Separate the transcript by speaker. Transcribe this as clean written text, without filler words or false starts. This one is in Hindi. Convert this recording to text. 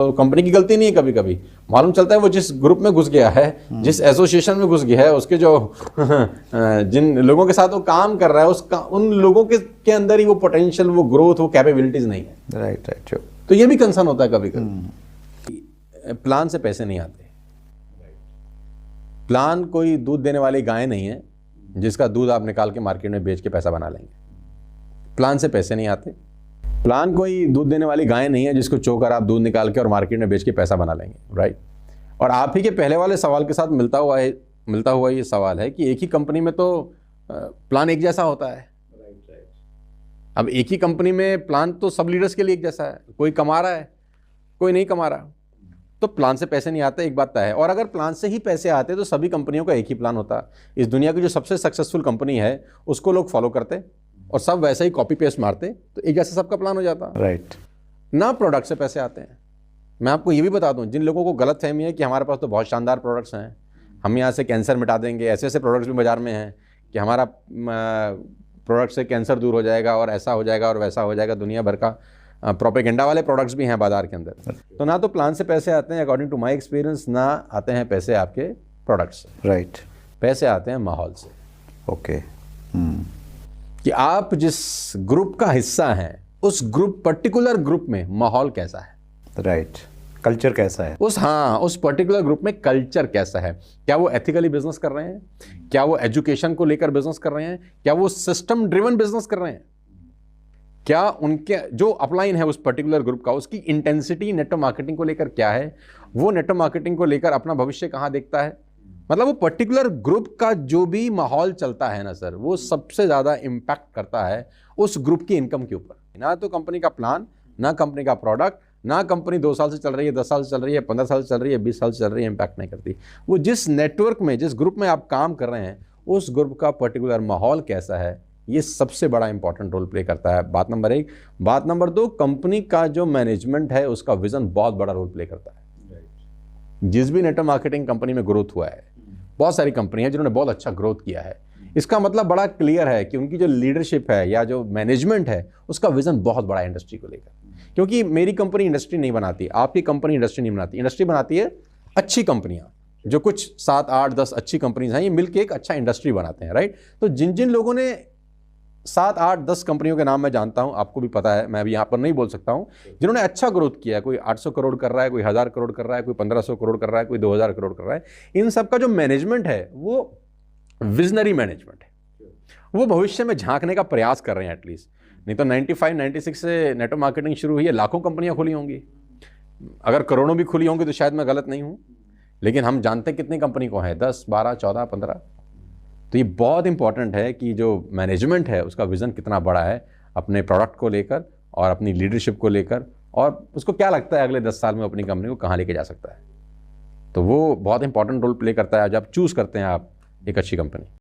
Speaker 1: तो कंपनी की गलती नहीं है, कभी कभी मालूम चलता है वो जिस ग्रुप में घुस गया है, जिस एसोसिएशन में घुस गया है, उसके जो जिन लोगों के साथ वो काम कर रहा है उन लोगों के अंदर ही वो पोटेंशियल, वो ग्रोथ, वो कैपेबिलिटीज नहीं है।
Speaker 2: राइट।
Speaker 1: तो ये भी कंसर्न होता है कभी कभी। प्लान से पैसे नहीं आते। प्लान कोई दूध देने वाली गाय नहीं है जिसका दूध आप निकाल के मार्केट में बेच के पैसा बना लेंगे। प्लान से पैसे नहीं आते। प्लान कोई दूध देने वाली गाय नहीं है जिसको चोकर आप दूध निकाल के और मार्केट में बेच के पैसा बना लेंगे, राइट। और आप ही के पहले वाले सवाल के साथ मिलता हुआ ये सवाल है कि एक ही कंपनी में तो प्लान एक जैसा होता है। अब एक ही कंपनी में प्लान तो सब लीडर्स के लिए एक जैसा है, कोई कमा रहा है कोई नहीं कमा रहा, तो प्लान से पैसे नहीं आते, एक बात तय है। और अगर प्लान से ही पैसे आते तो सभी कंपनियों का एक ही प्लान होता। इस दुनिया की जो सबसे सक्सेसफुल कंपनी है उसको लोग फॉलो करते और सब वैसे ही कॉपी पेस्ट मारते, तो एक जैसा सबका प्लान हो जाता,
Speaker 2: राइट।
Speaker 1: ना प्रोडक्ट से पैसे आते हैं। मैं आपको ये भी बता दूं, जिन लोगों को गलत फहमी है कि हमारे पास तो बहुत शानदार प्रोडक्ट्स हैं, हम यहाँ से कैंसर मिटा देंगे, ऐसे ऐसे प्रोडक्ट्स भी बाजार में हैं कि हमारा प्रोडक्ट से कैंसर दूर हो जाएगा और ऐसा हो जाएगा और वैसा हो जाएगा, दुनिया भर का प्रोपेगेंडा वाले प्रोडक्ट्स भी हैं बाजार के अंदर। तो ना तो प्लान से पैसे आते हैं अकॉर्डिंग टू माई एक्सपीरियंस, ना आते हैं पैसे आपके प्रोडक्ट से,
Speaker 2: राइट।
Speaker 1: पैसे आते हैं माहौल से।
Speaker 2: ओके।
Speaker 1: कि आप जिस ग्रुप का हिस्सा हैं उस पर्टिकुलर ग्रुप में माहौल कैसा है,
Speaker 2: राइट। कल्चर कैसा है,
Speaker 1: उस पर्टिकुलर ग्रुप में कल्चर कैसा है। क्या वो एथिकली बिजनेस कर रहे हैं, क्या वो एजुकेशन को लेकर बिजनेस कर रहे हैं, क्या वो सिस्टम ड्रिवन बिजनेस कर रहे हैं, क्या उनके जो अपलाइन है उस पर्टिकुलर ग्रुप का, उसकी इंटेंसिटी नेटवर्क मार्केटिंग को लेकर क्या है, वो नेटवर्क मार्केटिंग को लेकर अपना भविष्य कहां देखता है। मतलब वो पर्टिकुलर ग्रुप का जो भी माहौल चलता है ना सर, वो सबसे ज्यादा इंपैक्ट करता है उस ग्रुप की इनकम के ऊपर। ना तो कंपनी का प्लान, ना कंपनी का प्रोडक्ट, ना कंपनी 2 साल से चल रही है, 10 साल से चल रही है, 15 साल से चल रही है, 20 साल से चल रही है, इंपैक्ट नहीं करती। वो जिस नेटवर्क में, जिस ग्रुप में आप काम कर रहे हैं, उस ग्रुप का पर्टिकुलर माहौल कैसा है, ये सबसे बड़ा इंपॉर्टेंट रोल प्ले करता है। बात नंबर 1। बात नंबर 2, कंपनी का जो मैनेजमेंट है उसका विजन बहुत बड़ा रोल प्ले करता है। जिस भी नेटवर्क मार्केटिंग कंपनी में ग्रोथ हुआ है, बहुत सारी कंपनी है जिन्होंने बहुत अच्छा ग्रोथ किया है, इसका मतलब बड़ा क्लियर है कि उनकी जो लीडरशिप है या जो मैनेजमेंट है उसका विजन बहुत बड़ा है इंडस्ट्री को लेकर। क्योंकि मेरी कंपनी इंडस्ट्री नहीं बनाती, आपकी कंपनी इंडस्ट्री नहीं बनाती, इंडस्ट्री बनाती है अच्छी कंपनियां, जो कुछ 7, 8, 10 अच्छी कंपनीज हैं, ये मिलकर एक अच्छा इंडस्ट्री बनाते हैं, राइट। तो जिन जिन लोगों ने 7, 8, 10 कंपनियों के नाम मैं जानता हूं, आपको भी पता है, मैं अभी यहाँ पर नहीं बोल सकता हूं, जिन्होंने अच्छा ग्रोथ किया है, कोई 800 करोड़ कर रहा है, कोई 1000 करोड़ कर रहा है, कोई 1500 करोड़ कर रहा है, कोई 2000 करोड़ कर रहा है, इन सब का जो मैनेजमेंट है वो विजनरी मैनेजमेंट है। वो भविष्य में झांकने का प्रयास कर रहे हैं एटलीस्ट। नहीं तो 95, 96 से नेटवर्क मार्केटिंग शुरू हुई है, लाखों कंपनियां खुली होंगी, अगर करोड़ों भी खुली होंगी तो शायद मैं गलत नहीं हूं, लेकिन हम जानते हैं कितनी कंपनी को है, 10, 12, 14, 15। तो ये बहुत इंपॉर्टेंट है कि जो मैनेजमेंट है उसका विजन कितना बड़ा है अपने प्रोडक्ट को लेकर और अपनी लीडरशिप को लेकर, और उसको क्या लगता है अगले 10 साल में अपनी कंपनी को कहाँ लेके जा सकता है। तो वो बहुत इंपॉर्टेंट रोल प्ले करता है जब चूज करते हैं आप एक अच्छी कंपनी।